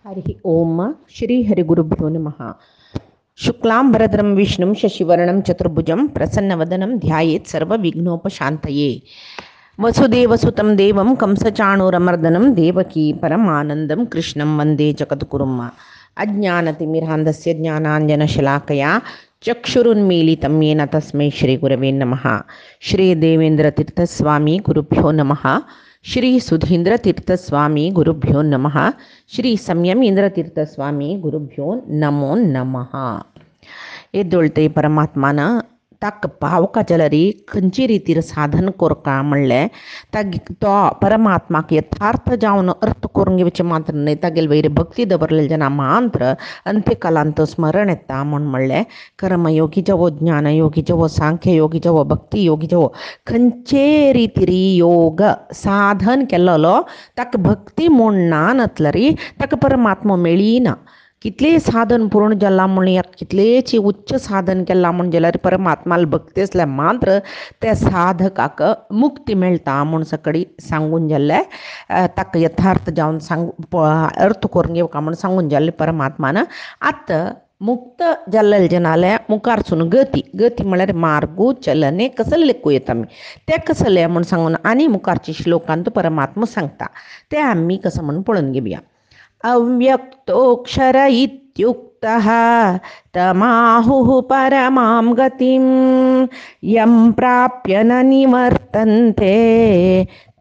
हरि ओम श्री हरिगुरुभ्यो नमः। शुक्लांबरधरं विष्णुं शशिवर्णं चतुर्भुजं प्रसन्नवदनं ध्यायेत् सर्वविघ्नोपशान्तये। वसुदेवसुतं देवं कंसचाणूरमर्दनं देवकी परमानन्दं कृष्णं वन्दे जगद्गुरुं। अज्ञानतिमिरान्धस्य ज्ञानाञ्जनशलाकया चक्षुरुन्मीलितं येन तस्मै श्रीगुरवे नमः। श्रीदेवेन्द्रतीर्थस्वामी गुरुभ्यो नमः। श्री सुधींद्रतीर्थस्वामी गुरुभ्यो नमः। श्री संयमींद्रतीर्थस्वामी गुरुभ्यो नमो नमः. येदोळते परमात्मान ताक पावका जलरी खंयची रितीर साधन कोरका म्हणलें ताग तो परमात्माक यथार्थ जावन अर्थ करून घेवचे मात्र न्हय, तागेले वयर भक्ती दवरलेले जना मात्र अंत्यकालांत स्मरण येता म्हूण म्हणलें. कर्मयोगी जावो, ज्ञानयोगी जावो, सांख्य योगी जावो, भक्ती योगी जावो, खंयचे रितीरी योग साधन केल्लो ताका भक्ती म्हूण ना नतलरी ताका परमात्मा मेळिना. कितले साधन पूर्ण जाला म्हण कितलेची उच्च साधन केला म्हण जाल्यार परमात्माला भक्ती असल्या मात्र त्या साधकाक मुक्ती मेळटा म्हूण सकडी सांगून जाल्ले. ताका यथार्थ जावन अर्थ करून घेवका म्हूण सांगून जाल्ले परमात्मान. आतां मुक्त जाल्ले जनाले मुखारसून गती म्हळ्यार मार्गू चलने कसले कुयेत आमी ते कसले म्हूण सांगून आनी मुखारच्या श्लोकांत परमात्मा सांगता ते आमी कसं म्हणून पळोवन घेवया. अव्यक्तोक्षर इत्युक्तः तमाहुः परमां गतिं यं प्राप्य न निवर्तन्ते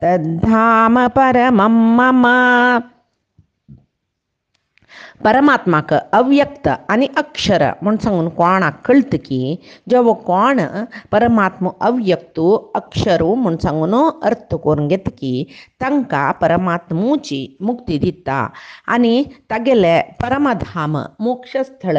तद्धाम परमं मम. परमात्माक अव्यक्त आणि अक्षर म्हणून सांगून कोणाक कळत की जेवो कोण परमात्मा अव्यक्तू अक्षरू म्हणून सांगून अर्थ करून घेत की तांकां परमात्मुची मुक्ती दिता आनी तागेले परमधाम मोक्षस्थळ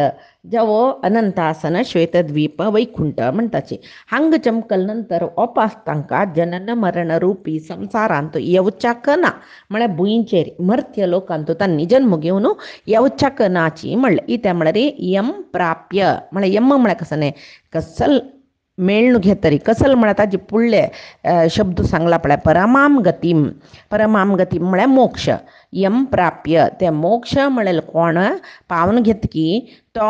जेवो अनंतासन श्वेतद्वीप वैकुंठ म्हणटाची हांग चमकल नंतर वापस तांकां जनन मरण रूपी संसारांत येवच्याक ना. म्हळ्यार भुंयचेर मर्त्य लोकांत तांणी जन्म घेवन येवच्याक नाची म्हणलें. इतें म्हळ्यार यम प्राप्य म्हळ्यार यम म्हळ्यार कसं कसल मेळून घेतरी कसल म्हळ्यार ताजे फुडले शब्द सांगला पळय परमाम गतीम. परमाम गतीम म्हळ्यार मोक्ष. यम प्राप्य ते मोक्ष म्हळ्यार कोण पावन घेत की तो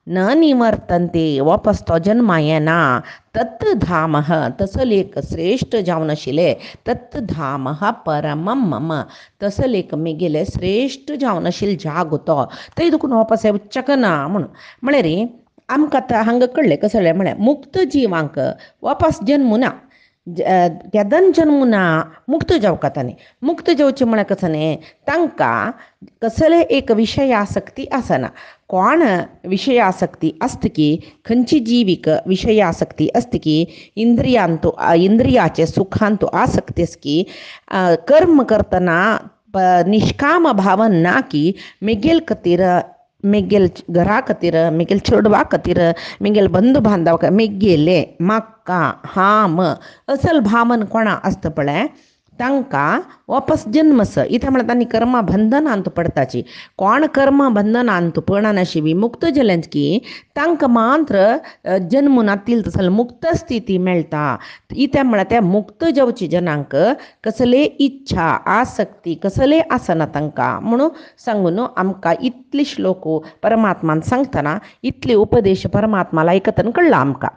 न निवर्तन्ते वापस तो जन्मा येना. तत् धाम तसल एक श्रेष्ठ जावन आशिल्ले तत् धाम परमम मम तसल एक मेगेले श्रेष्ठ जावन आशिल्ले जाग तो थंय देखून वापस येवच्याक ना म्हणून. म्हळ्यार आमकां आतां हांगा कळ्ळें कसलें म्हळ्यार मुक्त जिवांक वापस जन्म ना, केदन जन्म ना मुक्त जावकातांनी. मुक्त जावचें म्हळ्यार कसं न्ही तांकां कसले एक विशयासक्ती आसना. कोण विशयासक्ती आसता की खंयची जिवीक विशयासक्ती आसता की इंद्रियाचे सुखांत आसक्ती आसा की कर्म करतना निष्काम भावन ना की मेगेल खातीर मेगेल घरा खातीर मेगेल चेडवा खातीर मेगेल बंधू बांधव मेगेले म्हाका हाम असल भावन कोणा आसता पळय तांकां वापस जन्मस. इथं म्हळ्यार तांणी कर्मा बंधनांत पडताची. कोण कर्मा बंधनांत पडनाशी विमुक्त जालेंच की तांकां मात्र जन्म नातील तसल मुक्त स्थिती मेळटा. इतें म्हळ्यार त्या मुक्त जावचे जनांक कसले इच्छा आसक्ती कसले आसना तांकां म्हणून सांगून आमकां इतले श्लोक परमात्मान सांगतना इतले उपदेश परमात्माला आयकतना कळ्ळा आमकां.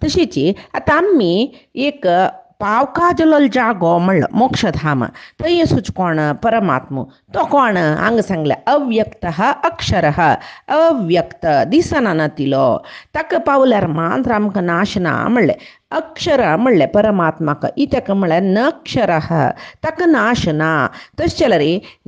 तशीच आतां आमी एक पावका जल्लो जागो म्हणलो मोक्षधाम थंय येसूच कोण परमात्मा तो कोण हांगा सांगलें अव्यक्त अक्षर अव्यक्त दिसना नातिलो ताका पावल्यार मात्र आमकां नाश ना म्हणलें. अक्षर म्हणलें परमात्माक इतक म्हळ्यार नक्षर ताका नाश ना. तशें जाल्यार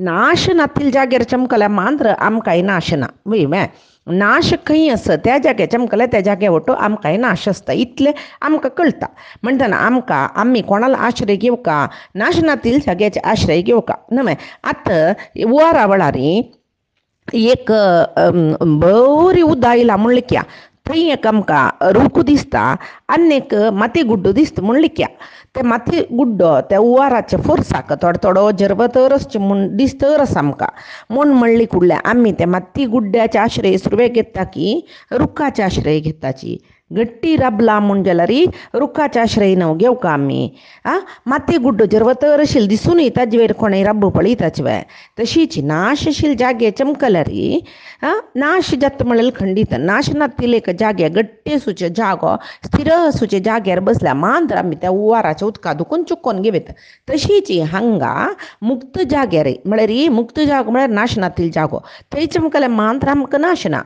नाश नातील जाग्यार चमकल्यार मात्र आमकांय नाश ना. वय नाश खंय आसा त्या जाग्यार चमकल्यार त्या जाग्यार वटू आमकांय नाश आसता इतलें आमकां कळटा. म्हणटना आमकां आमी कोणालो आश्रय घेवका नाशनातील जाग्याचे आश्रय घेवका न्हय. आतां वरा वेळारी एक बरी उदक आयला म्हणलें क्या थंय एक आमकां रूख दिसता आनी एक माती गुड्डो दिसता म्हणलें क्या ते माती गुड्डो त्या उवाराच्या फोर्साक थोडो जरबतरच म्हूण दिसतरच आमकां म्हूण म्हणली कुडले आमी त्या माती गुड्ड्याचे आश्रय सुरवे घेता की रुखाचे आश्रय घेताची. गट्टी रबला म्हूण जाल्यार रुखाच्या आश्रय न्हू घेवका आमी माती गुड्ड जर वतर आशिल्ली दिसून ताजे वयर कोणें रब्ब पळयताच वे तशीच नाश आशिल्ले जागे चमकल्यार नाश जाता म्हळ्यार खंडीत नाश नातिले जागे गट्टे सुचे जागो स्थिर सुचे जाग्यार बसल्या मांत्र आमी त्या उवाराच्या उदका दुखून चुकोवन घेवता तशीच हांगा मुक्त जाग्यार म्हळ्यार मुक्त जागो म्हळ्यार नाश नातिलो जागो थंय चमकल्यार मांत्र आमकां नाश ना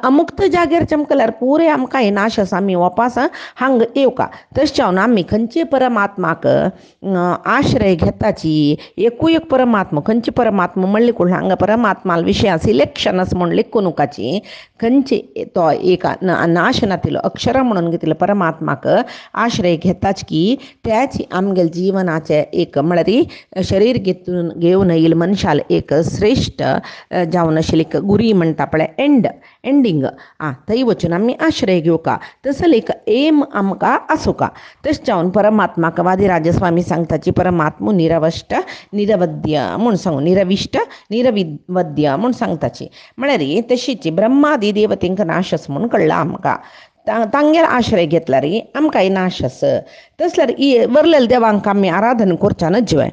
अमुक्त जाग्यार चमकल्यार पुरे आमकां हे नाश आसा आमी वपास हांगा येवका तशें जावन आमी खंयचे परमात्माक आश्रय घेताची एकू एक परमात्मा खंयचे परमात्मा म्हणले कोण हांगा परमात्मा विशय सिलेक्शन आसा म्हण लेखून नकाची खंयचे तो एक नाश नातिलो अक्षर म्हणून घेतिल्लो परमात्माक आश्रय घेताच की त्याच आमगेल जिवनाचे एक म्हळ्यार शरीर घेवन येईल मनशाल एक श्रेष्ठ जावन आशिल्ली एक गुरी म्हणटा पळय एंडींग थंय वचून आमी आश्रय घेवका तसो एक एम आमकां आसुका तशें जावन परमात्माक वादिराजस्वामी सांगताची परमात्मा निरवश्ट निरवद्य म्हूण सांगू निरविश्ट निरविवद्य म्हूण सांगताची म्हळ्यार तशीच ब्रह्मादी देवतेंक नाश आसा म्हूण कळ्ळां आमकां तांगेर आश्रय घेतल्यार आमकां नाश आसा तसल्यार वरलेल्या देवांक आमी आराधन करच्या नजवे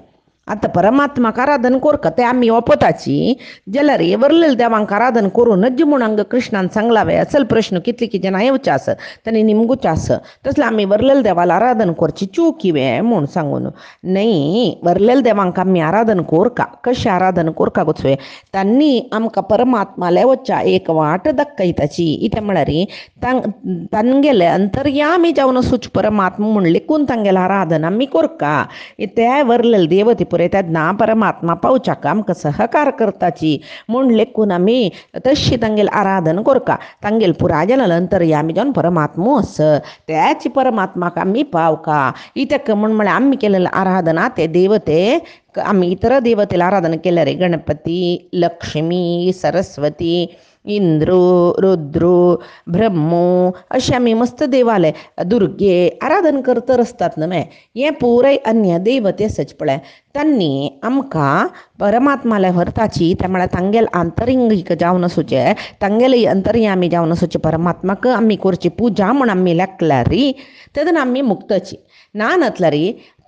आतां परमात्माक आराधन करता ते आमी ओपताची जाल्यार वरलेल्या देवांक आराधन करूं नज म्हूण हांगा कृष्णान सांगला वे असल प्रश्न कितले जनां येवचे आसा तांणी निमगुचे आसा तसले आमी वरलेल्या देवाला आराधन करची चूक वे म्हूण सांगून न्हय वरलेल्या देवांक आमी आराधन करका कशें आराधन करका गोचवे तांणी आमकां परमात्माले वच्चा एक वाट दाखयताची इते म्हळ्यार तांगेले अंतर्यामी जावन सूच परमात्मा म्हूण लेखून तांगेलें आराधन आमी करका ते वरलेले देवते पुरे तेन्ना परमात्मा पावच्याक आमकां सहकार करताची म्हूण लेखून आमी तशी तांगेलें आराधन करका तांगेल पुराजनाल अंतर्यामी जावन परमात्मा आसा त्याच परमात्माक आमी पावका इतक म्हळ्यार आमी केलेलें आराधना ते देवते आमी इतर देवतेला आराधना केल्यार गणपती लक्ष्मी सरस्वती इंद्र रुद्र ब्रह्मो अशें आमी मस्त देवालय दुर्गे आराधन करता आसतात न्हय हें पुराय अन्य देवते आसच पळय तांणी आमकां परमात्माले व्हरताची ते म्हळ्यार तांगेल आंतरिंगीक जावन आसूचे तांगेले अंतर्यामी जावन आसूचे परमात्माक आमी करची पुजा म्हूण आमी लेखल्यार तेदून आमी मुक्तची ना नतल्यार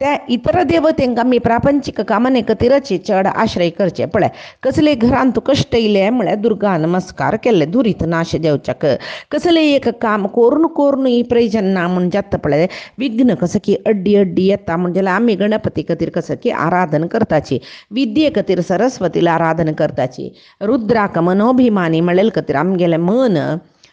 त्या इतर देवतेंक आमी प्रापंचीक कामने खातीरच चड आश्रय करचे पळय कसले घरान तुका कश्ट येयले म्हळ्यार दुर्गा नमस्कार केले दुरीत नाश देवच्याक कसले एक काम करून ही प्रयोजन ना म्हूण जाता पळय विघ्न कसं की अड्डी येता म्हणजे आमी गणपती खातीर कसं की आराधन करताची विद्ये खातीर सरस्वतीला आराधन करताची रुद्राक मनोभिमानी म्हळेल खातीर आमगेलें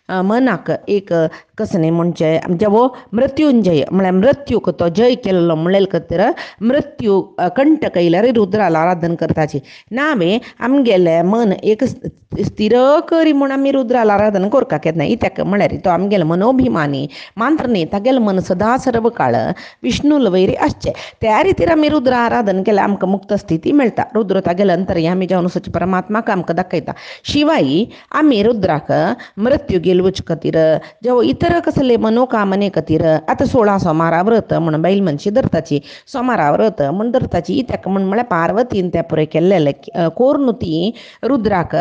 मनाक एक कसं न्ही म्हणजे जेवो मृत्युंजय म्हळ्यार मृत्यूक तो जय केल्लो म्हणलें खातीर मृत्यू कंटक येयल्यार रुद्राला आराधन करताची नावे आमगेलें मन एक स्थिर करी म्हूण आमी रुद्राला आराधन करता केन्ना इत्याक म्हळ्यार तो आमगेलो मनोभिमानी मात्र न्ही तागेलें मन सदा सर्व काळ विष्णूल वैरी आसचें त्या रितीर आमी रुद्र आराधन केल्यार आमकां मुक्त स्थिती मेळटा रुद्र तागेलें अंतर्यामी जावन आसूचे परमात्माक आमकां दाखयता शिवाय आमी रुद्राक मृत्यू गेलवचे खातीर जेवो इतर कसले मनोकामने खातीर आतां 16 सोमारा व्रत म्हण बायल मनशी धरताची सोमारा व्रत म्हण धरताची इत्याक म्हळ्यार पार्वतीन तें पुरे केल्लें कोरून ती रुद्राक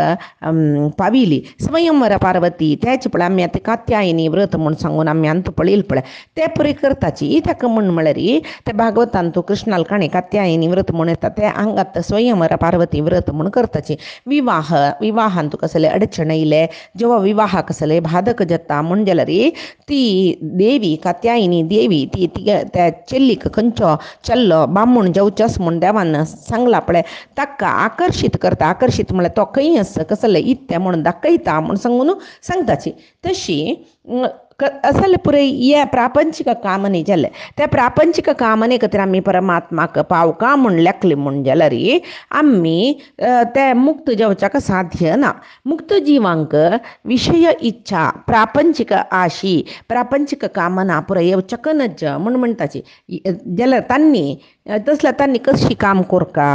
पाविली स्वयंवर पार्वती त्याच पळय आमी आतां कात्यायनी व्रत म्हूण सांगून आमी अंत पळयलें पळय ते पुरे करताची इत्याक म्हळ्यार ते भागवतान तूं कृष्णाल काणी कात्यायनी व्रत म्हूण येता ते हांगात स्वयंवर पार्वती व्रत म्हूण करताची विवाहान तुका कसले अडचण येयले जेव्हा विवाह कसले बाधक जाता म्हण जाल्यार ती देवी कात्यायनी देवी ती त्या चेल्लीक खंयचो चल्लो बामूण जेवचोस म्हूण देवान सांगला पळय ताका आकर्शीत करता आकर्शीत म्हळ्यार तो खंय आसा कसले इत्ते म्हूण दाखयता म्हूण सांगून सांगताची तशी असले पुरे हे प्रापंचीक कामने जाले त्या प्रापंचीक कामने खातीर आमी परमात्माक पावका म्हूण लेखले म्हूण जाल्यार आमी ते मुक्त जावच्याक साध्य ना मुक्त जिवांक विशय इच्छा प्रापंचीक आशी प्रापंचीक कामना पुरे येवच्याक नज म्हूण म्हणटाची जाल्यार तांणी कशी काम करका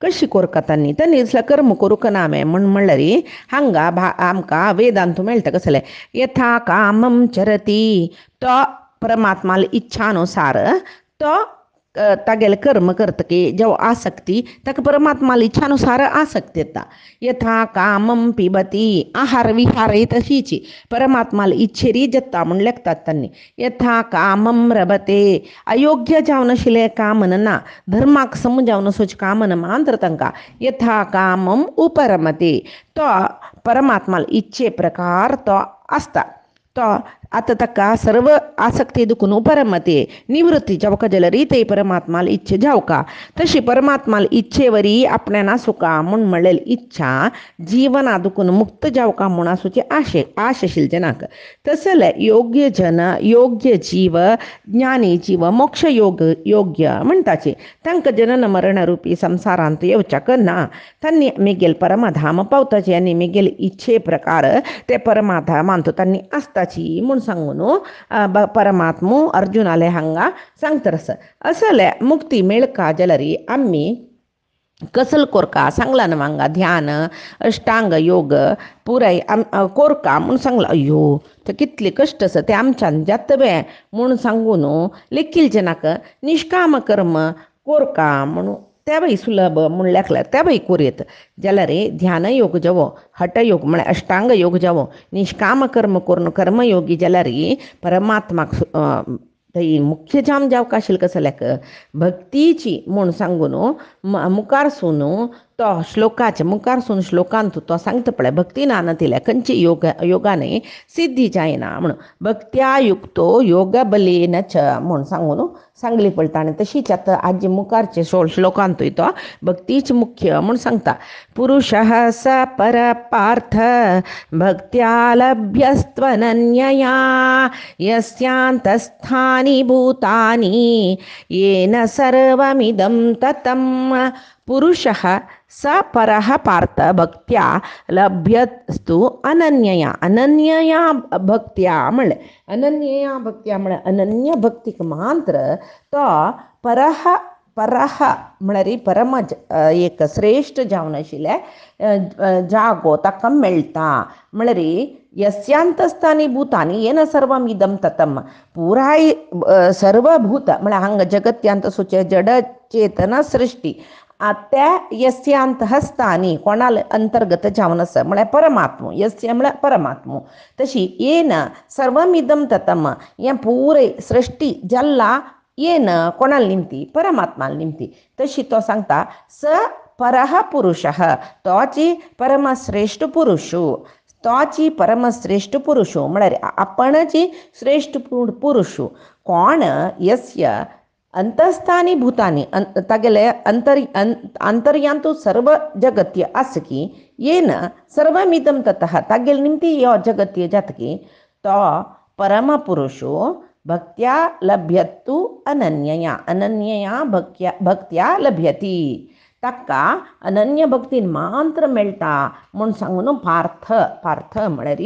कशी करता तांणी दिसल्यार कर्म करूंक ना म्हणल्यार हांगा आमकां वेदांत मेळटा कसलें यथा कामम चरती तो परमात्माल इच्छानुसार तो तागेले कर्म करतकी जेव आसक्ती ताका परमात्माला इच्छानुसार आसक्ती येता. यथा कामम पिबती आहार विहार ही तशीची परमात्माला इच्छेरी जत्ता म्हणून लेखतात त्यांनी. यथा कामम रबते अयोग्य जावन शिले कामन ना धर्माक सम जावन सोच कामन मांतर तांकां यथा कामम उपरमते तो परमात्माला इच्छे प्रकार तो आसता. तो आता ताका सर्व आसक्ती दुखून उपरमते निवृत्ती जावका जाल्यार ते परमात्माला इच्छे जावका. तशी परमात्माला इच्छेवरी आपणाना सुका म्हूण म्हणलेली इच्छा जीवना दुखून मुक्त जावका म्हूण आसूची आशेशील जनाक. तसले योग्य जन योग्य जीव ज्ञानी जीव मोक्ष योग्य म्हणटाचे तांकां जनन मरण रूपी संसारांत येवच्याक ना. तांणी मेगेल परमाधाम पावताचे आनी मेगेल इच्छे प्रकार ते परमाधामांत तांणी आसताची म्हूण सांगून परमात्मो अर्जुनाले हांगा सांगतरस. असले मुक्ती मेळका जाल्यार आमी कसल कोरका सांगला न्हू हांगा ध्यान अष्टांग योग पुराय कोरका म्हूण सांगला. अय्यो ते कितले कश्ट आसा ते आमच्यान जातबे म्हूण सांगून लेखील जनाक निश्काम कर्म कोरका म्हणून त्या बाई सुलभ म्हूण लेखल्यार त्या बाई कोरयत जाल्यार ध्यान योग जावो हठयोग म्हळ्यार अष्टांग योग जावो निश्काम कर्म करून कर्मयोगी जाल्यार परमात्माक थंय मुख्य जाम जावका आशिल्लें कसल्याक भक्तीची म्हूण सांगून मुखार सून तो श्लोकाचे मुखार सून श्लोकांत तो सांगता पळय भक्ती नानतिल्या खंयची योगाने सिद्धी जायना म्हणून भक्त्या युक्तो योग बलेन च म्हूण सांगून सांगली पळता. आनी तशीच आतां आजी मुखारचे श्लोकांतूय तो भक्तीच मुख्य म्हूण सांगता. पुरुषः स पर पार्थ भक्त्या लभ्यस्त्वनन्यया यस्यान्तस्थानि भूतानि येन सर्वमिदं ततं. पुरुषः स परः पार्थ भक्त्या लभ्यस्तु अनन्यया अनन्यया भक्त्या म्हणले अनन्य भक्तीक मात्र तो परः म्हळ्यार परम एक श्रेष्ठ जावन आशिल्ले जागो ताका मेळटा. म्हळ्यार यस्यांतस्थानी भूतानी येन सर्वम इदम ततम पुराय सर्वभूत म्हळ्यार हांगा जगत्यांत सुचे जड चेतन सृष्टी त्या यस्यांत हस्तानी कोणाल अंतर्गत जावन आसा म्हळ्यार परमात्मो यस्य म्हळ्यार परमात्मो. तशी येन सर्वमिदम ततम हें पुरे सृष्टी जल्ला येन कोणाल निमती परमात्माल निमती. तशी तो सांगता स परः पुरुषः तोची परमश्रेष्ठ पुरुषो तोची परमश्रेष्ठ पुरुषो म्हळ्यार आपणची श्रेष्ठ पुरुषो कोण यस्य अंतस्थानी भूतानी तागेले अंतर्यांतू सर्व जगत्य आसकी येन सर्वमिदम ततः तागेल निमती यो जगत्य जातकी तो परम पुरुषो भक्त्या लभ्यतु अनन्यया भक्त्या लभ्यती ताका अनन्य भक्तीन मात्र मेळटा म्हूण सांगून पार्थ म्हळ्यार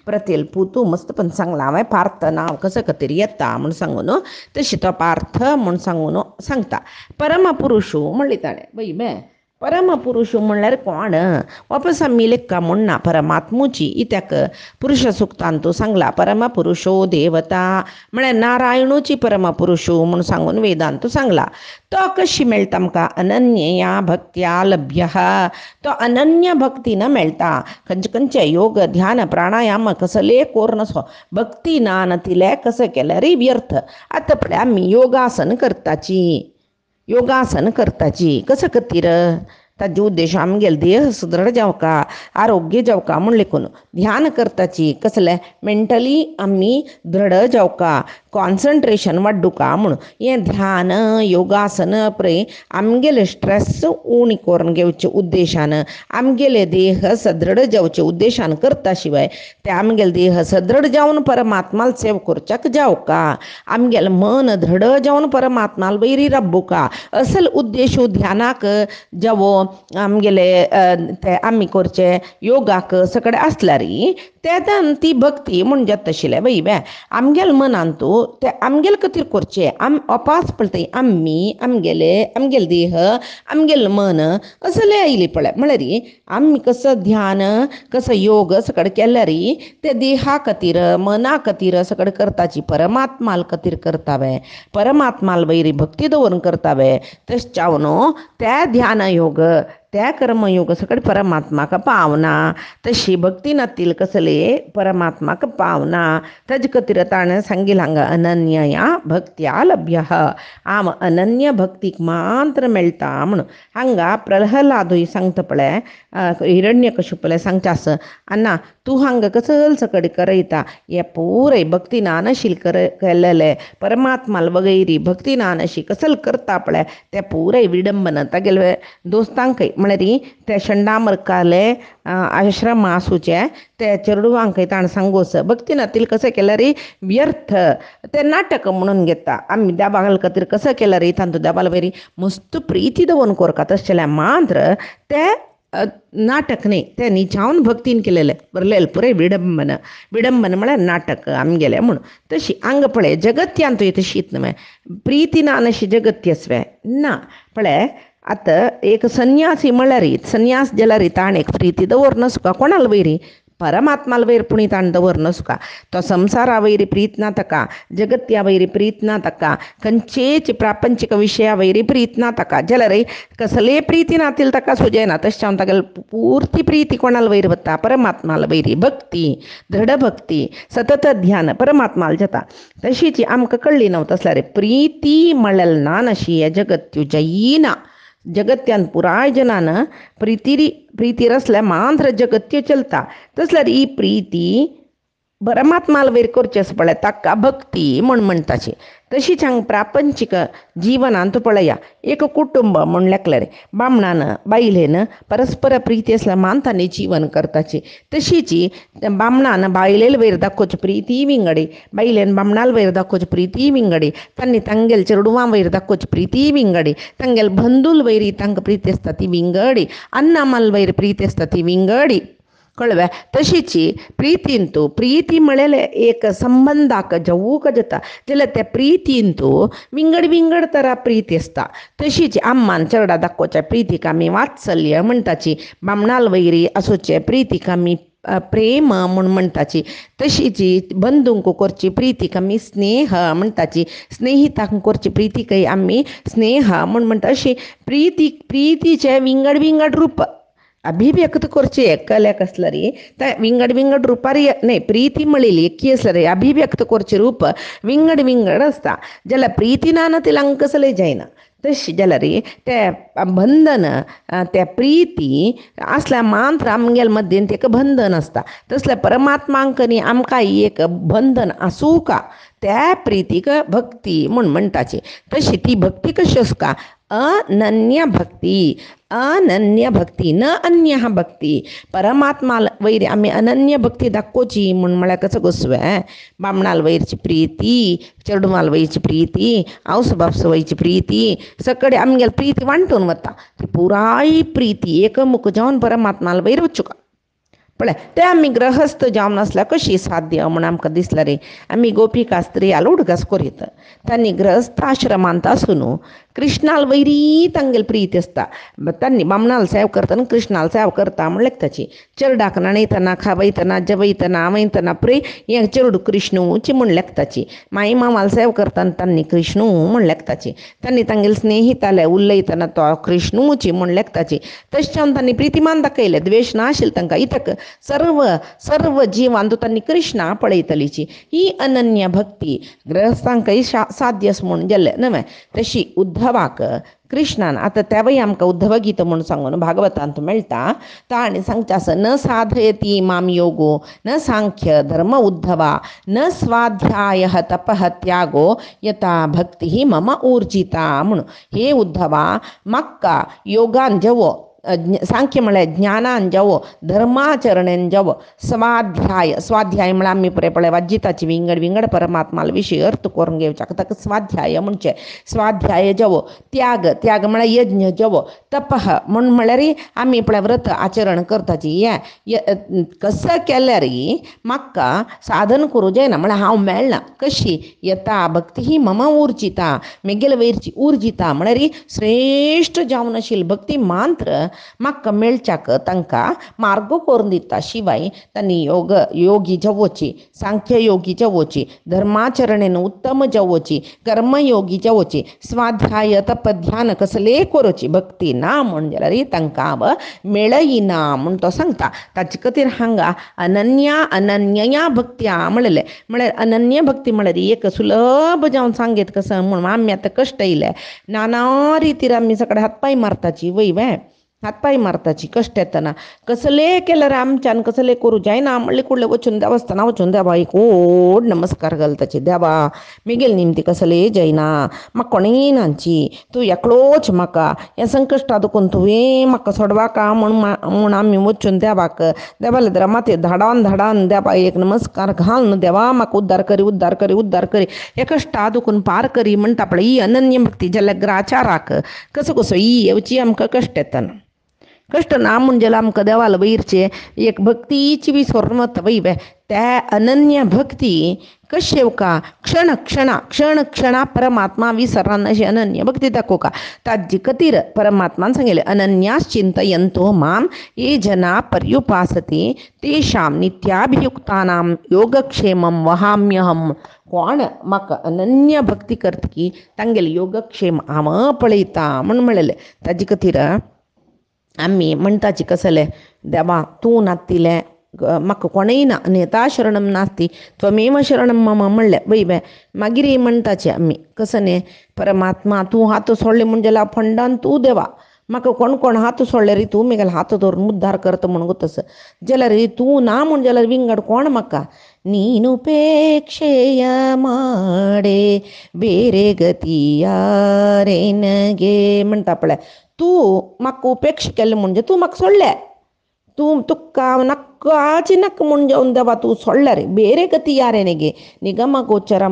प्रतेल पुतू मस्त पण सांगला हांवें पार्थ नांव कसं खातीर येता म्हूण सांगून तशी तो पार्थ म्हूण सांगून सांगता. परम पुरुषो म्हणली ताणें बाई बे परम पुरुषो म्हणल्यार कोण वापस आमी लेक्का म्हणना परमात्मूची इत्याक पुरुष सुक्तान तूं सांगला परम पुरुषो देवता म्हळ्यार नारायणूची परम पुरुषो म्हूण सांगून वेदांत सांगला. तो कशी मेळटा आमकां अनन्यया भक्त्या लभ्य तो अनन्य भक्तीन मेळटा. खंयचे योग ध्यान प्राणायाम कसले कोर नसो भक्ती ना नतिले कसं केल्यार व्यर्थ. आतां पळय आमी योगासन करताची कसं खातीर ताजे उद्देश आमगेले देह सुदृढ जावका आरोग्य जावका म्हूण लेखून ध्यान करताची कसले मेंटली आमी दृढ जावका कॉन्सन्ट्रेशन वाडूका म्हूण हें ध्यान योगासन पळय आमगेले स्ट्रेस उणी करून घेवचे उद्देशान आमगेले देह सदृढ जावचे उद्देशान करता शिवाय ते आमगेले देह सदृढ जावन परमात्माल सेव करच्याक जावका आमगेलें मन दृढ जावन परमात्माल वैरी रब्बुका असल उद्देश ध्यानाक जावो आमगेले ते आमी करचे योगाक सगळे आसल्यार तेदान ती भक्ती म्हणजे तशिले बाई बे आमगेल मनान तू ते आमगेल खातीर करचे अपास पळतय आमगेल देह आमगेल मन असले आयली पळय म्हळ्यार आमी कसं ध्यान कसं योग सकड केल्यार ते देहा खातीर मना खातीर सकड करताची परमात्माल खातीर करतावे परमात्माल वैरी भक्ती दवरून करतावे तश चावनो त्या ध्यान योग त्या कर्मयोग सकड परमात्माक पावना तशी भक्ती नातील कसले परमात्माक पावना तज खातीर ताणें सांगिल हांगा अनन्यया भक्त्या लभ्य आम अनन्य भक्तीक मात्र मेळटा म्हणून हांगा प्रल्हलादूय सांगता पळय हिरण्यकशिपूले सांगचास अण्णा तूं हांगा कसल सकड करयता हे पुराय भक्ती नानशील केल्लेले परमात्माल वगैरी भक्ती नानशी कसल करता पळय ते पुराय विडंबन तागेले दोस्तांकय म्हळ्यार ते शंडामरकाले आश्रम आसूचे ते चेडवांकय ताणें सांगोस भक्ती नातील कशें केल्यार व्यर्थ ते नाटक म्हणून घेता आमी देवाल खातीर कसं केल्यार तांतू देवाल वयरी मस्त प्रिती दवरून कोरता तशें जाल्यार मात्र ते नाटक न्ही ते निजावन भक्तीन केलेले बरलेले पुरे विडंबन म्हळ्यार नाटक आमगेले म्हणून तशी हांगा पळय जगत्यांतूय तशीच न्हय प्रिती ना अशी जगत्यस्वे ना पळय आतां एक संन्यासी म्हळ्यार संन्यास जाल्यार ताणें प्रिती दवरना सुका कोणाल वयरी परमात्माल वयर पुणी ताण दवरना सुका तो संवसारा वयरी प्रीत ना ताका जगत्या वयरी प्रीत ना ताका खंयचेच प्रापंचीक विशया वयरी प्रीत ना ताका जाल्यार कसले प्रिती नातील ताका सुजयना तशें हांव तागेले पुर्ती प्रिती कोणाल वयर वता परमात्माल वयरी भक्ती दृढ भक्ती सतत ध्यान परमात्माल जाता तशीच आमकां कळ्ळी न्हू तसल्यार प्रिती म्हळ्यार ना अशी हे जगत्यो जयीना जगत्यान पुराय जनान प्रितीर असल्या मात्र जगत्य चलता तसल्यार ही प्रिती परमात्माल वयर करची आसा पळय ताका भक्ती म्हण म्हणटाची तशीच हांगा प्रापंचीक जिवनांत पळया एक कुटुंब म्हण लेखल्यार बामणान बायलेन परस्पर प्रिती आसल्या मान तांणी जीवन करताची तशीच बामणान बायलेल वयर दाखोवची प्रिती विंगडी बायलेन बामणाल वयर दाखोवची प्रिती विंगडी तांणी तांगेल चेडवां वयर दाखोवची प्रिती विंगडी तांगेल बंधूल वयरी तांकां प्रिती आसता ती विंगडी अन्नामाल वयर प्रिती आसता ती विंगडी कळ्ळें तशीच प्रितीन तूं प्रिती म्हळ्यार एक संबंधाक जवूक जाता जाल्यार त्या प्रितीन तूं विंगड तरा प्रिती आसता तशीच आम्मान चेडा दाखोवच्या प्रितीक आमी वात्सल्य म्हणटाची बामणाल वयरी आसूचे प्रितीक आमी प्रेम म्हूण म्हणटाची तशीच बंधूंक करची प्रितीक आमी स्नेह म्हणटाची स्नेहितांक करची प्रितीकय आमी स्नेह म्हूण म्हणटा अशी प्रितीचे विंगड रूप अभिव्यक्त करचे एकल्याक आसल्यार त्या विंगड रुपार न्हय प्रिती म्हळिली एकी आसल्यार अभिव्यक्त करचे रूप विंगड आसता जाल्यार प्रिती ना तिलांक कसलें जायना तशें जाल्यार ते बंधन त्या प्रिती आसल्या मात्र आमगेल मद्दीन तेका बंधन आसता तसल्या परमात्मांक न्ही आमकां एक बंधन आसूं का त्या प्रितीक भक्ती म्हूण म्हणटाची तशी ती भक्ती कशी आसता अनन्य भक्ती न अन्य भक्ती परमात्माल वयर आमी अनन्य भक्ती दाखोवची म्हूण म्हळ्यार कसो गोसवे बामणाल वयरची प्रिती चेडवाल वयरची प्रिती आवस बापस वयची प्रिती सकड आमगेल प्रिती वांटून वता ती पुराय प्रिती एकमुख जावन परमात्माल वयर वचूं पळय ते आमी ग्रहस्थ जावन आसल्यार कशी साध्य म्हूण आमकां दिसला रे आमी गोपिका स्त्रिया उडगास करीत तांणी ग्रहस्थ आश्रमांत आसून कृष्णाल वयरी तांगेल प्रीती आसता तांणी बामणाल सेव करतना कृष्णाल सेव करता म्हण लेखताची चेडवाक न्हाणयतना खावयतना जेवयतना आवयतना प्रे हें चेडू कृष्णूची म्हण लेखताची माई मामाल सेव करतना तांणी कृष्णू म्हण लेखताची तांणी तांगेल स्नेहिताले उलयतना तो कृष्णूची म्हण लेखताची तशें तांणी प्रितीमान दाखयलें द्वेश नाशिल्लो तांकां इतक सर्व जिवांत तांणी कृष्णा पळयतलीची ही अनन्य भक्ती ग्रहस्थांकय साध्य म्हूण गेले न्हय तशी उद्धवाक कृष्णान आतां तेवय आमकां उद्धव गीत म्हूण सांगून भागवतांत मेळटा ताणें सांगता न साधयती माम योगो न सांख्य धर्म उद्धवा न स्वाध्याय तपः त्यागो यथा भक्ती मम ऊर्जिता म्हणून हे उद्धवा म्हाका योगान जेवो सांख्य म्हळ्यार ज्ञानान जावो धर्माचरणेन जावो स्वाध्याय म्हळ्यार आमी पळय वाजिताची विंगड परमात्माल विशीं अर्थ करून घेवच्या ताका स्वाध्याय म्हणचे स्वाध्याय जावो त्याग म्हळ्यार यज्ञ जावो तपह म्हण म्हळ्यार आमी पळय व्रत आचरण करताची कसं केल्यार म्हाका साधन करूं जायना म्हळ्यार हांव मेळना कशी यता भक्ती ही मम उर्जिता मेगेल वयरची उर्जिता म्हळ्यार श्रेश्ठ जावन आशिल्ली भक्ती मात्र म्हाका मेळच्याक तांकां मार्ग करून दिता शिवाय तांणी योगी जावची सांख्य योगी जावची धर्माचरणेन उत्तम जावची कर्मयोगी जावची स्वाध्याय तप ध्यान कसले करची भक्ती ना म्हण जाल्यार तांकां मेळयना म्हण तो सांगता ताचे खातीर हांगा अनन्या भक्त्या म्हणलें म्हळ्यार अनन्य भक्ती म्हळ्यार एक सुलभ जावन सांगीत कसं म्हणून आमी आतां कश्ट येयले नाना रितीर आमी सगळे हातपाय मारताची वय हातपाय मारताची कश्ट येतना कसले केल्यार आमच्यान कसले करूं जायना म्हणले कुडले वचून देवस्थाना वचून देवा एक व्हड नमस्कार घालताची देवा मेगेल निमती कसले जायना म्हाका कोणीय नांची तूं एकलोच म्हाका हें संकश्टा दुखून तुवें म्हाका सोडवाका म्हूण आमी वचून देवाले जरा माती धाडान देवा एक नमस्कार घालन देवा म्हाका उद्धार करी हे कश्टा दुखून पार करी म्हणटा पळय ही अनन्य भक्ती जाल्यार ग्राचाराक कसो ही येवची आमकां कश्ट येतना कष्ट ना म्हणजे आमकां देवाला वयरचे एक भक्तीची विसरून वता वय त्या अनन्य भक्ती कशी येवका क्षण क्षणा परमात्मा विसरान अशी अनन्य भक्ती दाखोवका ताजे खातीर परमात्मान सांगलें अनन्यास चिंतयन्तो माम ये जना पर्युपासते तेषां नित्याभियुक्तानां योगक्षेमं वहाम्यहम कोण म्हाका अनन्य भक्ती करतकी तांगेले योगक्षेम हांव पळयता म्हण म्हणलें ताजे खातीर आमी म्हणटाची कसले देवा तूं नातिलें म्हाका कोणय ना नेता शरणम नास्ती त्वमेव शरणम मम म्हणलें वय मागीर म्हणटाची आमी कसं न्ही परमात्मा तूं हात सोडले म्हणजे जाल्यार फंडान तूं देवा म्हाका कोण हात सोडले रे तूं मेगेलो हात धरून उद्धार करता म्हणून तस जाल्यार तूं ना म्हण जाल्यार विंगड कोण म्हाका ನೀನುಪೇಕ್ಷೆಯ ಮಾಡೆ ಬೇರೆ गतीयारेनगे म्हणटा पळय तूं म्हाका उपेक्षा केलें म्हणजे तूं म्हाका सोडलें तुका नक्काची नक्क म्हूण जावन देवा तूं सोडलें रे ಬೇರೆ गतीयारेनगे निगम गोचर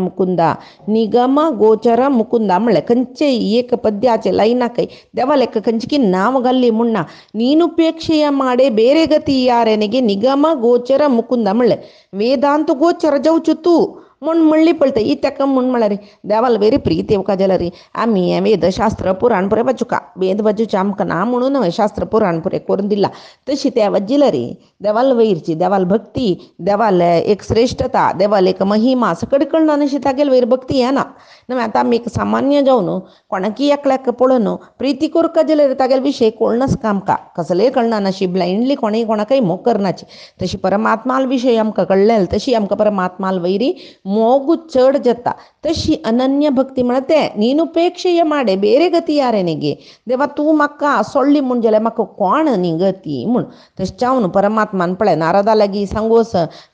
मुकुंदा म्हणलें खंयचे एक पद्याचे लायनाकय देवा लेಕ್ಕ खंयची नांव घाल्ली म्हणना ನೀನುಪೇಕ್ಷೆಯ माडे ಬೇರೆ गतीयारेनगे निगम गोचर मुकुंदा म्हणलें वेदांत गोचर जावच्यो तूं म्हूण म्हणली पळय ही ताका म्हूण म्हळ्यार देवाला वेरी प्रीत येवका जाल्यार आमी हें वेदशास्त्र पुराण पुरे वाचूका वेद वाचूचें आमकां ना म्हणून शास्त्र पुराण पुरे करून दिला तशी त्या वाचिल्यार देवाला वयरची देवाला भक्ती देवाला एक श्रेष्ठता देवाला एक महिमा सकडी कळना अशी तागेले वयर भक्ती येना न्हय आतां आमी एक सामान्य जावन कोणाकी एकल्याक पळोवन प्रिती करता जाल्यार तागेले विशय कळनाच का आमकां कसलेय कळना अशी ब्लायंडली कोणाकय मोग करनाची तशी परमात्माल विशय आमकां कळलें तशी आमकां परमात्माल वयरी मोगू चड जाता तशी अनन्य भक्ती म्हळ्यार तें ನೀನುಪೇಕ್ಷೆಯ माडे ಬೇರೆ गतीयारेनगे देवा तूं म्हाका सोडली म्हूण जाल्यार म्हाका कोण न्ही गती म्हूण तशें जावन परमात्मान पळय नारदा लागीं सांगोस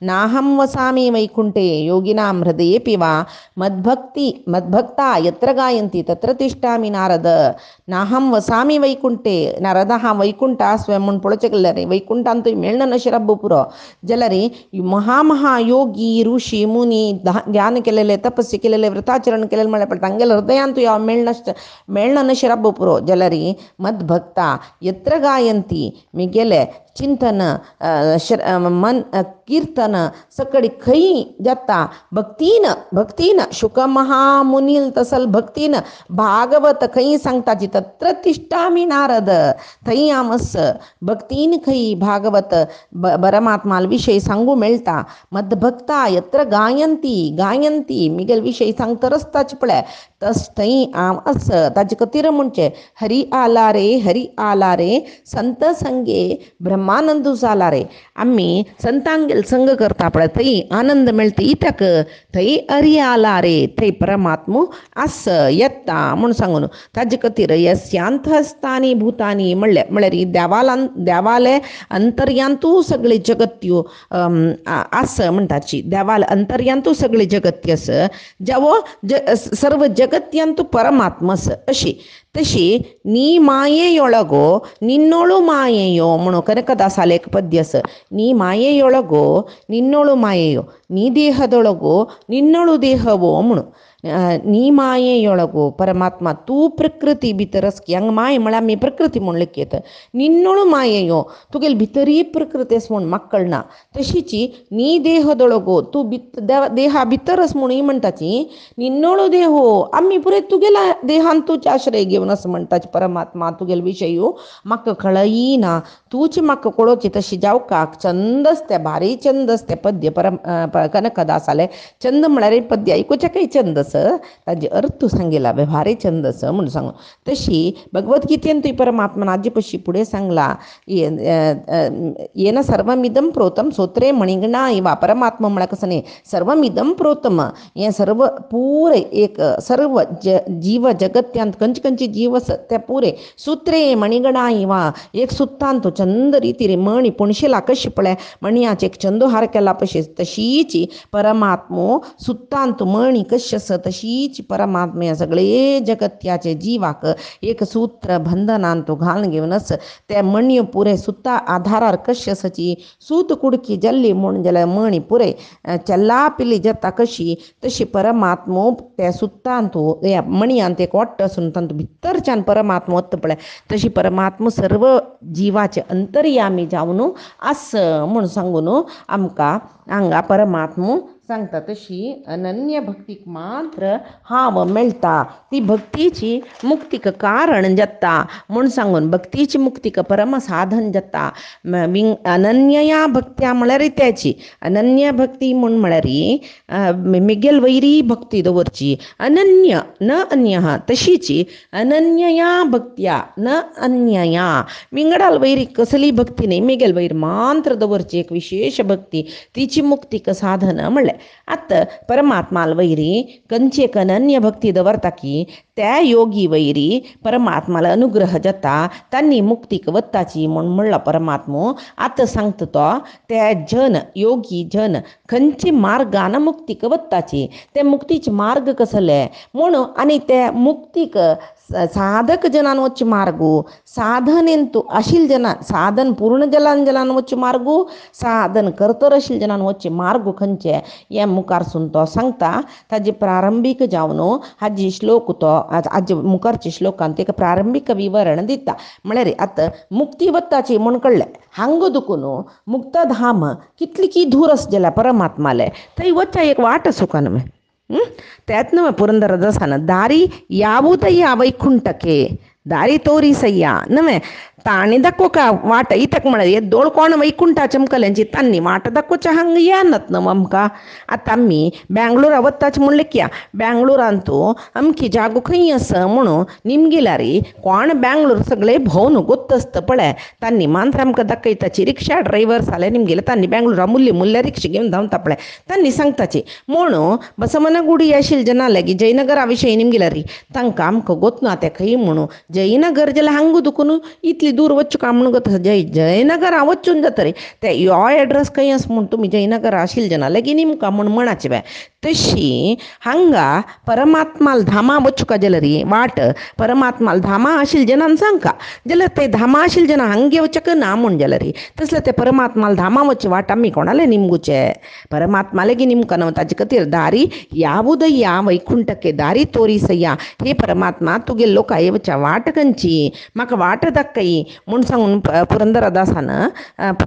नाहं वसामि वैकुंठे योगिनां हृदयेऽपि वा मद्भक्ता यत्र गायन्ति तत्र तिष्ठामि नारद नाहं वसामि वैकुंठे नारदा हांव वैकुंठ आसवें म्हूण पळोवचें गेल्यार वैकुंठान तुवें मेळना नशें रब्ब पुरो जाल्यार महायोगी ऋषी मुनी ध्यान केलेले तपस्या केलेले व्रताचरण केलेले म्हळ्यार तांगेले हृदयान तुवें मेळना नशें रब्ब पुरो जाल्यार मद्भक्ता यत्र गायन्ति मेगेले चिंतन मन कीर्तन सकडी खंय जाता भक्तीन शुक महामुनील तसल भक्तीन भागवत खंय सांगताची तत्र तिष्ठामि नारद थंय हांव भक्तीन खंय भागवत परमात्माल विशय सांगू मेळटा मद्भक्ता यत्र गायन्ति मिगेल विशय सांगता रस्ताच पळय तस थंय हांव ताचे खातीर म्हणचे हरी आला रे संत संगे ब्रह्मानंद जाला रे आमी संतांगेल संग करता पळय थंय आनंद मेळटा इत्याक थंय हरी आला रे थंय परमात्मो आस येता म्हूण सांगून ताजे खातीर यस्यांतस्थानी भूतानी म्हळ्यार देवाले अंतर्यांतू सगळे जगत्यो आस म्हणटाची देवाल अंतर्यांतू सगळे जगत्य आस जावो सर्व जगत्यांतू परमात्मस अशी तशी ನೀ ಮಾಯೆಯೊಳಗೋ ನಿನ್ನೋಳು ಮಾಯೆಯೋ म्हणो ಕನಕದಾಸಾಲ एक ಪದ್ಯಸ ನೀ ಮಾಯೆಯೊಳಗೋ ನಿನ್ನೋಳು ಮಾಯೆಯೋ ನೀ ದೇಹದೊಳಗೋ ನಿನ್ನೋಳು ದೇಹವೋ म्हणो ನೀ मायेयೊಳगो परमात्मा तू प्रकृती भितरस की हंग माय म्हळ्यार आमी प्रकृती म्हणलें येत निन्नोळू मायेयो तुगेल भितरी प्रकृती आस म्हूण माक्कळना तशीची नी देहदೊಳगो तू देहा भितरस म्हूण ही म्हणटाची निन्नोळू देहो आमी पुरे तुगेला देहान तूच आश्रय घेवन असं म्हणटाची परमात्मा तुगेल विशयू म्हाका कळयना तूच म्हाका कळोवची तशी जावकाक छंदच ते भारी छंदच ते पद्य कनकदासाले छंद म्हळ्यार पद्य आयकुचें काही छंदस ताजे अर्थ सांगेला भारी छंदस म्हणून सांगू तशी भगवद्गीतेन तुवें परमात्मान आजी पशी पुढे सांगला येन सर्वमिदं प्रोतम सोत्रे मणिगणा इवा परमात्मा म्हळ्यार कसं न्ही सर्वमिदं प्रोतम हें सर्व पुरे एक सर्व जीव जगत्यांत खंयचे खंयचे जीव ते पुरे सुत्रे मणिगणा इवा एक सुत्तान तो छंद रितीन मणी पुणशेला कशी पळय मणयाचे एक छंदो हार केला पशी तशीची परमात्मो सुत्तान तो मणी कशी आसा तशीच परमात्म्या सगळे जगत्याचे जीवाक एक सूत्र बंधनान तो घालून घेवनच ते मणयो पुरे सुत्ता आधारार कशी आसाची सूत कुडकी जल्ली म्हूण जाल्यार मणी पुरे चल्ला पिली जाता कशी तशी परमात्मो त्या सुत्तान तूं ह्या मणयान ते कोट्ट आसून तातूंत भितरच्यान परमात्मो वता पळय तशी परमात्मो सर्व जीवाचे अंतर्यामी जावन आस म्हूण सांगून आमकां हांगा परमात्मो सांगता तशी अनन्य भक्तीक मात्र हांव मेळटा ती भक्तीची मुक्तीक कारण जाता म्हूण सांगून भक्तीची मुक्तीक परम साधन जाता अनन्या भक्त्या म्हळ्यार त्याची अनन्य भक्ती म्हूण म्हळ्यार मिगेल वैरी भक्ती दवरची अनन्य न अन्य तशीची अनन्यया भक्त्या न अन्यया विंगडाल वैरी कसली भक्ती न्ही मिगेल वैर मात्र दवरची एक विशेष भक्ती तिची मुक्तीक साधन म्हणलें आतां परमात्माल वैरी खंयचेक अनन्य भक्ती दवरता की त्या योगी वैरी परमात्माला अनुग्रह जाता तांणी मुक्तीक वताची म्हूण म्हणला परमात्मो आतां सांगता तो ते जन योगी जन खंयचे मार्गान मुक्तीक वताची ते मुक्तीचे मार्ग कसले म्हणून आनी ते मुक्तीक साधक जनान वच्चे मार्गू साधनेन तूं आशिल जनान साधन पूर्ण जनान वच्चे मार्गू साधन करतर आशिल जनान वच्चे मार्ग खंयचे हे मुखारसून तो सांगता ताजे प्रारंभीक जावन हाजी श्लोक तो हाजे मुखारच्या श्लोकान तेका प्रारंभीक विवरण दिता म्हळ्यार आतां मुक्ती वताची म्हूण कळ्ळें हांग दुखून मुक्तधाम कितली की दूर आस जाल्यार परमात्माले थंय वच्चा एक वाट सुका न्हय त्यात न्हय पुरंदरदासान दारी ಯಾವುದಯ್ಯ ವೈಕುಂಠಕ್ಕೆ दारी तोरीसय्या नवे ताणी दाखोवका वाट इतक म्हळ्यार येदोळ कोण वैकुंठा चमकल्यांची तांणी वाट दाखोवच्या हांगा येनात न्हू आमकां आतां आमी बेंगलोरा वताचें म्हणलें क्या बेंगलोरान तूं अमकी जागो खंय आसा म्हणून निमगेल्यारी कोण बेंगलोर सगळे भोंवन गोत्त आसता पळय तांणी मात्र आमकां दाखयताची रिक्षा ड्रायव्हर जाले निमगेले तांणी बेंगलोरा मुल्य रिक्षा घेवन धांवता पळय तांणी सांगताची म्हणून बसवनगुडी आशिल्ले जना लेगीत जयनगरा विशयी निमगेल्यारी तांकां आमकां गोत ना ते खंय म्हणून जयनगर जाल्यार हांगा दुखून इतली दूर वच्चो काय म्हणून गो जयनगर वचून जाता रे ते हो एड्रेस खंय आसा म्हूण तुमी जयनगर आशिल्ले जना लेगीत निमकां म्हूण म्हणाचे बाय तशी हांगा परमात्माल धामा वच्चो काय जाल्यार वाट परमात्माल धामा आशिल्ले जनान सांगका जाल्यार ते धामा आशिल्ले जना हांगे वचक ना म्हूण जाल्यार तसले ते परमात्माल धामा वच्चे वाट आमी कोणाले निमगुचे परमात्मा लेगीत निमकां न्हू ताजे खातीर दारी ಯಾವುದಯ್ಯ ವೈಕುಂಠಕ್ಕೆ दारी तोरीसय्या हे परमात्मा तुगे लोकांये वच्च्या वाट खंयची म्हाका वाट दाखय म्हूण सांगून पुरंदरदासान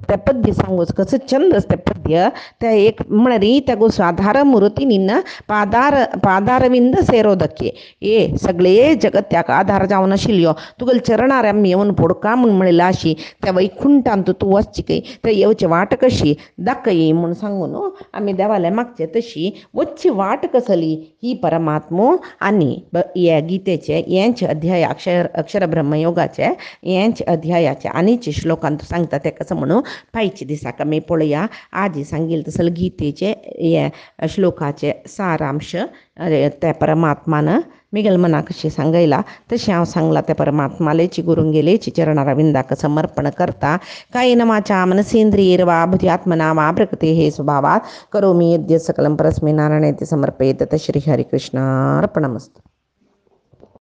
ते पद्य सांगूच कसं छंद ते पद्य ते एक म्हळ्यार त्या गोष्ट आधार मुरुती निन्न पादारविंद सेरोदಕ್ಕೆ ए सगळे जगत्याक आधार जावन आशिल्ल्यो तुगेल चरणार आमी येवन पडका म्हूण म्हणलेला अशी त्या वैकुंठांत तूं वचची खंय ते येवची वाट कशी दाखय म्हूण सांगून आमी देवाले मागचे तशी वच्ची वाट कसली ही परमात्मो आनी हे गीतेचे हेंच अध्याय अक्षर ब्रह्मयोगाचे हेंच अध्यायाचे आनीचे श्लोकांत सांगता ते कसं म्हणून पायचे दिसाक आमी पळोवया आजी सांगिल्ले तसले गीतेचे हे श्लोकाचे सारांश त्या परमात्मान मिगेल मना कशी सांगयला तशें हांव सांगलां त्या परमात्मालेची गुरुंगेलेची चरणारविंदाक समर्पण करता कायेन वाचा मनसेंद्रियैर्वा बुद्ध्यात्मना वा प्रकृतेः स्वभावात् करोमि यद्यत् सकलं परस्मै नारायणाय समर्पयेत् श्री हरिकृष्णार्पणमस्तु।